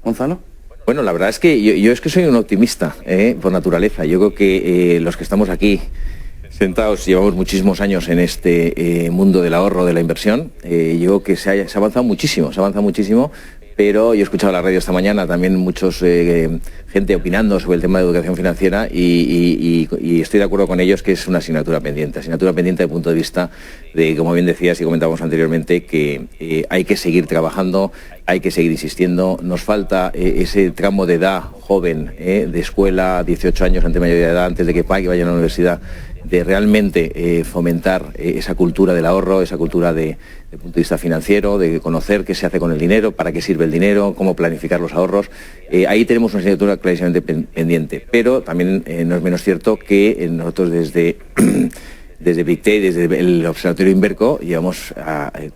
Gonzalo. Bueno, la verdad es que yo es que soy un optimista por naturaleza. Yo creo que los que estamos aquí sentados llevamos muchísimos años en este mundo del ahorro, de la inversión. Yo creo que se ha avanzado muchísimo, pero yo he escuchado en la radio esta mañana también gente opinando sobre el tema de educación financiera y estoy de acuerdo con ellos que es una asignatura pendiente desde el punto de vista de, como bien decías y comentábamos anteriormente, que hay que seguir trabajando, hay que seguir insistiendo. Nos falta ese tramo de edad joven, de escuela, 18 años ante mayoría de edad, antes de que pague y vaya a la universidad, de realmente fomentar esa cultura del ahorro, esa cultura de punto de vista financiero, de conocer qué se hace con el dinero, para qué sirve el dinero, cómo planificar los ahorros. Ahí tenemos una asignatura clarísimamente pendiente, pero también no es menos cierto que nosotros desde Pictet, desde el Observatorio Inverco, llevamos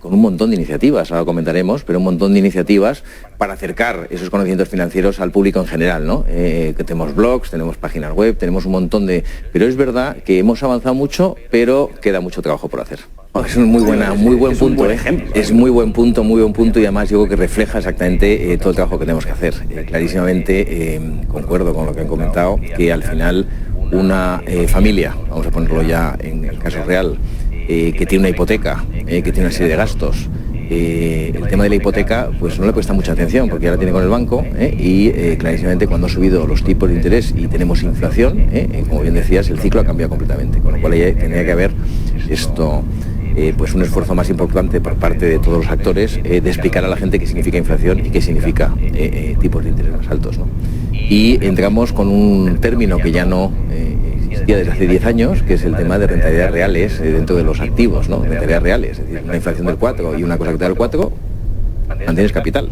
con un montón de iniciativas, ahora comentaremos, pero un montón de iniciativas para acercar esos conocimientos financieros al público en general, ¿no? Que tenemos blogs, tenemos páginas web, tenemos un montón de... Pero es verdad que hemos avanzado mucho, pero queda mucho trabajo por hacer. Es un muy buen punto, es muy buen punto y además yo creo que refleja exactamente todo el trabajo que tenemos que hacer. Clarísimamente concuerdo con lo que han comentado, que al final una familia, vamos a ponerlo ya en el caso real, que tiene una hipoteca, que tiene una serie de gastos, el tema de la hipoteca pues no le presta mucha atención porque ya la tiene con el banco y clarísimamente cuando ha subido los tipos de interés y tenemos inflación, como bien decías, el ciclo ha cambiado completamente, con lo cual tendría que haber esto... pues un esfuerzo más importante por parte de todos los actores de explicar a la gente qué significa inflación y qué significa tipos de interés más altos, ¿no? Y entramos con un término que ya no existía desde hace 10 años, que es el tema de rentabilidades reales dentro de los activos, ¿no? Rentabilidades reales, es decir, una inflación del 4 y una cosa que te da el 4, mantienes capital.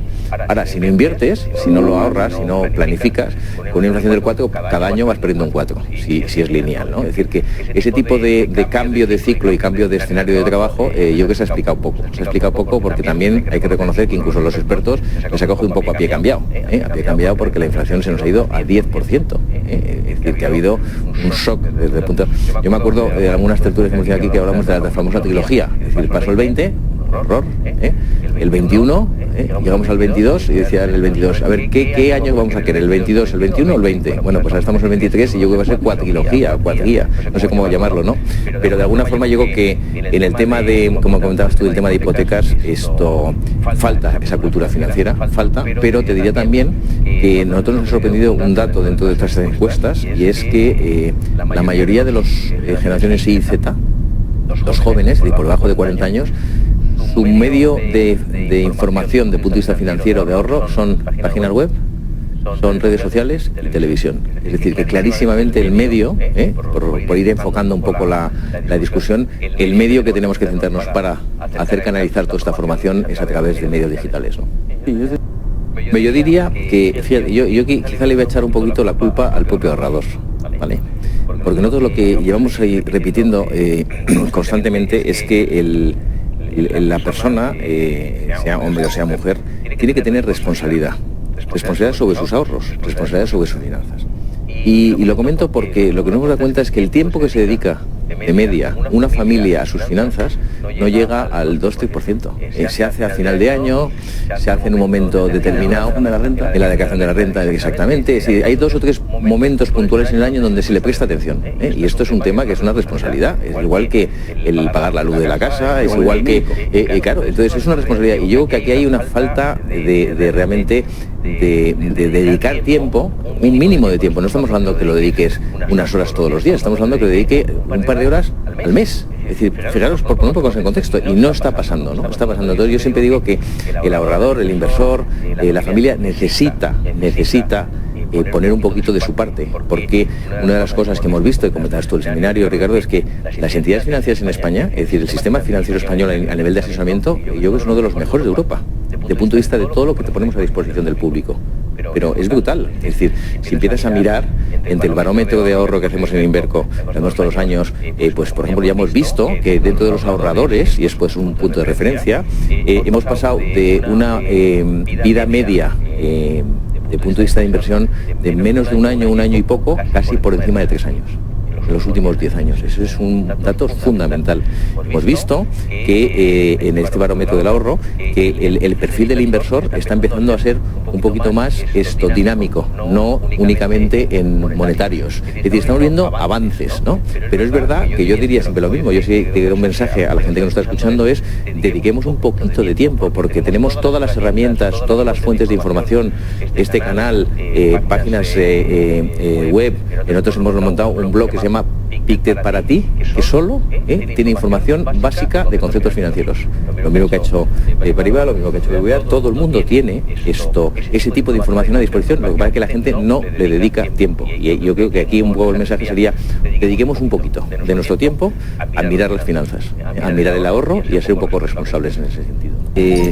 Ahora, si no inviertes, si no lo ahorras, si no planificas, con una inflación del 4, cada año vas perdiendo un 4, si es lineal, ¿no? Es decir, que ese tipo de cambio de ciclo y cambio de escenario de trabajo, yo creo que se ha explicado poco. Se ha explicado poco porque también hay que reconocer que incluso los expertos les ha cogido un poco a pie cambiado. A pie cambiado porque la inflación se nos ha ido a 10%. Es decir, que ha habido un shock desde el punto... Yo me acuerdo de algunas tertulias que hemos tenido aquí que hablamos de la famosa trilogía. Es decir, pasó el 20... horror, el 21, llegamos al 22 y decían el 22, a ver, ¿qué año vamos a querer? ¿El 22, el 21 o el 20? Bueno, pues ahora estamos en el 23 y yo creo que va a ser cuatrilogía, no sé cómo llamarlo, ¿no? Pero de alguna forma yo creo que en el tema de, como comentabas tú, el tema de hipotecas, esto falta esa cultura financiera, pero te diría también que nosotros nos ha sorprendido un dato dentro de estas encuestas y es que la mayoría de los generaciones Y y Z, los jóvenes, por debajo de 40 años, su medio de información de punto de vista financiero, de ahorro, son páginas web, son redes sociales y televisión. Es decir, que clarísimamente el medio, por ir enfocando un poco la discusión, el medio que tenemos que centrarnos para hacer canalizar toda esta formación es a través de medios digitales, ¿no? Yo diría que, fíjate, yo quizá le voy a echar un poquito la culpa al propio ahorrador, ¿vale? Porque nosotros lo que llevamos ahí repitiendo constantemente es que la persona, sea hombre o sea mujer, tiene que tener responsabilidad sobre sus ahorros, responsabilidad sobre sus finanzas. Y lo comento porque lo que nos hemos dado cuenta es que el tiempo que se dedica de media una familia a sus finanzas no llega al 2-3%. Se hace a final de año, se hace en un momento determinado, en la declaración de la renta, exactamente. Es decir, hay 2 o 3 momentos puntuales en el año donde se le presta atención. Y esto es un tema que es una responsabilidad. Es igual que el pagar la luz de la casa, es igual que... claro, entonces es una responsabilidad. Y yo creo que aquí hay una falta de realmente de dedicar tiempo, un mínimo de tiempo. No estamos hablando que lo dediques unas horas todos los días, estamos hablando que lo dedique un par de horas al mes. Es decir, fijaros, por poner un poco en contexto, y no está pasando, ¿no? Está pasando. Entonces yo siempre digo que el ahorrador, el inversor, la familia necesita poner un poquito de su parte, porque una de las cosas que hemos visto, y comentabas tú el seminario, Ricardo, es que las entidades financieras en España, es decir, el sistema financiero español a nivel de asesoramiento, yo creo que es uno de los mejores de Europa, desde el punto de vista de todo lo que te ponemos a disposición del público. Pero es brutal, es decir, si empiezas a mirar entre el barómetro de ahorro que hacemos en Inverco, lo hacemos todos los años, pues por ejemplo ya hemos visto que dentro de los ahorradores, y es pues un punto de referencia, hemos pasado de una vida media de punto de vista de inversión de menos de un año y poco, casi por encima de 3 años. en los últimos 10 años. Eso es un dato fundamental. Hemos visto que en este barómetro del ahorro, que el perfil del inversor está empezando a ser un poquito más dinámico, no únicamente en monetarios. Es decir, estamos viendo avances, ¿no? Pero es verdad que yo diría siempre lo mismo. Yo sí te doy un mensaje a la gente que nos está escuchando, es dediquemos un poquito de tiempo, porque tenemos todas las herramientas, todas las fuentes de información, este canal, páginas web. Nosotros hemos montado un blog que se llama Pictet para ti, que solo tiene información básica de conceptos financieros. Lo mismo que ha hecho Paribas, lo mismo que ha hecho BBVA, todo el mundo tiene ese tipo de información a disposición. Lo que pasa es que la gente no le dedica tiempo. Y yo creo que aquí un poco el mensaje sería: dediquemos un poquito de nuestro tiempo a mirar las finanzas, a mirar el ahorro y a ser un poco responsables en ese sentido.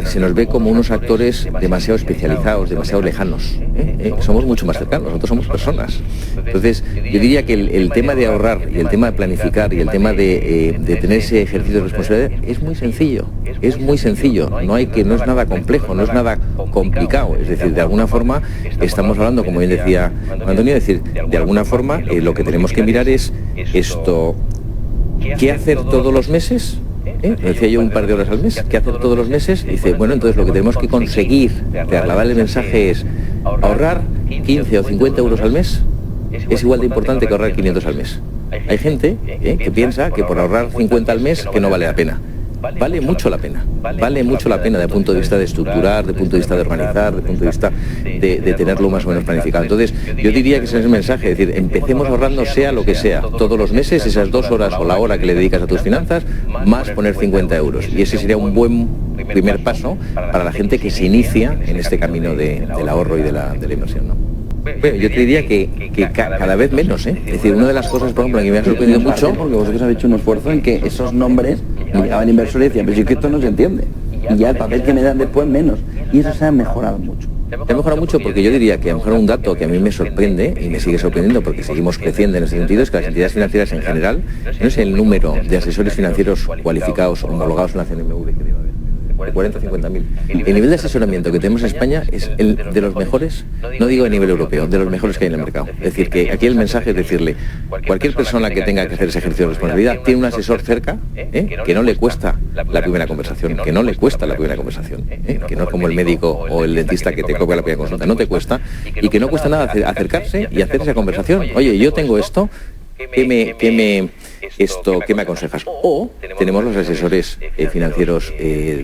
Se nos ve como unos actores demasiado especializados, demasiado lejanos. Somos mucho más cercanos, nosotros somos personas. Entonces, yo diría que el tema de ahorrar y el tema de planificar y el tema de tener ese ejercicio de responsabilidad es muy sencillo. Es muy sencillo, no es nada complejo, no es nada complicado. Es decir, de alguna forma estamos hablando, como bien decía Antonio, es decir, de alguna forma lo que tenemos que mirar es ¿qué hacer todos los meses? Lo decía yo, un par de horas al mes. ¿Qué hacer todos los meses? Y dice, bueno, entonces lo que tenemos que conseguir de trasladar el mensaje es ahorrar 15 o 50 euros al mes. Es igual de importante que ahorrar 500 al mes. Hay gente que piensa que por ahorrar 50 al mes que no vale la pena. Vale mucho la pena, desde el punto de vista de estructurar, desde el punto de vista de organizar, desde el punto de vista de tenerlo más o menos planificado. Entonces, yo diría que ese es el mensaje, es decir, empecemos ahorrando sea lo que sea, todos los meses, esas 2 horas o la hora que le dedicas a tus finanzas, más poner 50 euros. Y ese sería un buen primer paso para la gente que se inicia en este camino del ahorro y de la inversión, ¿no? Bueno, yo te diría que cada vez menos, Es decir, una de las cosas, por ejemplo, que me ha sorprendido mucho, porque vosotros habéis hecho un esfuerzo en que esos nombres llegaban inversores y decían, pero si es que esto no se entiende. Y ya el papel que me dan después menos. Y eso se ha mejorado mucho. Se ha mejorado mucho porque yo diría que a lo mejor un dato que a mí me sorprende y me sigue sorprendiendo porque seguimos creciendo en ese sentido es que las entidades financieras en general no es el número de asesores financieros cualificados homologados en la CNMV que debe haber. De 40 o 50.000. El nivel de asesoramiento que tenemos en España es el de los mejores, no digo a nivel europeo, de los mejores que hay en el mercado. Es decir, que aquí el mensaje es decirle, cualquier persona que tenga que hacer ese ejercicio de responsabilidad tiene un asesor cerca, que no le cuesta la primera conversación, que no le cuesta la primera conversación, que no es como el médico o el dentista que te cobra la primera consulta, no te cuesta, y que no cuesta nada acercarse y hacer esa conversación. Oye, yo tengo esto, ¿qué me aconsejas? O tenemos los asesores financieros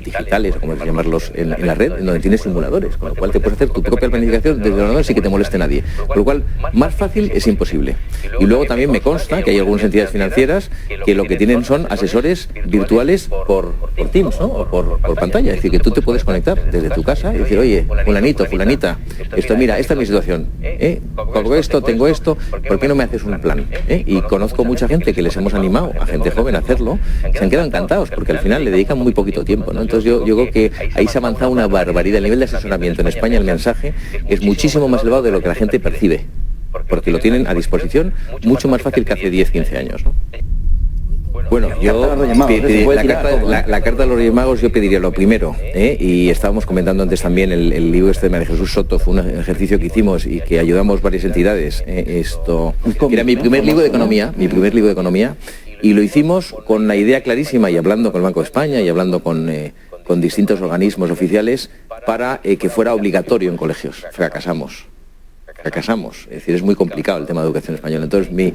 digitales, o como se llamarlos en la red, en donde tienes simuladores, con lo cual te puedes hacer tu propia planificación desde el ordenador sin que te moleste nadie. Con lo cual, más fácil es imposible. Y luego también me consta que hay algunas entidades financieras que lo que tienen son asesores virtuales por Teams, ¿no? O por pantalla. Es decir, que tú te puedes conectar desde tu casa y decir, oye, fulanito, fulanita, mira, esta es mi situación. Tengo esto, ¿por qué no me haces un plan? Y conozco mucha gente que les hemos animado a gente joven a hacerlo, se han quedado encantados porque al final le dedican muy poquito tiempo, ¿no? Entonces yo creo que ahí se ha avanzado una barbaridad. El nivel de asesoramiento en España, el mensaje es muchísimo más elevado de lo que la gente percibe, porque lo tienen a disposición mucho más fácil que hace 10, 15 años, ¿no? Bueno, yo la carta de los Reyes Magos yo pediría lo primero, y estábamos comentando antes también el libro de María Jesús Soto, fue un ejercicio que hicimos y que ayudamos varias entidades. Era mi primer libro de economía, y lo hicimos con la idea clarísima y hablando con el Banco de España y hablando con distintos organismos oficiales para que fuera obligatorio en colegios. Fracasamos. Es decir, es muy complicado el tema de educación española. Entonces mi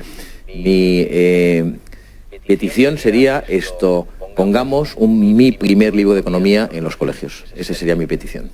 petición sería pongamos mi primer libro de economía en los colegios. Esa sería mi petición.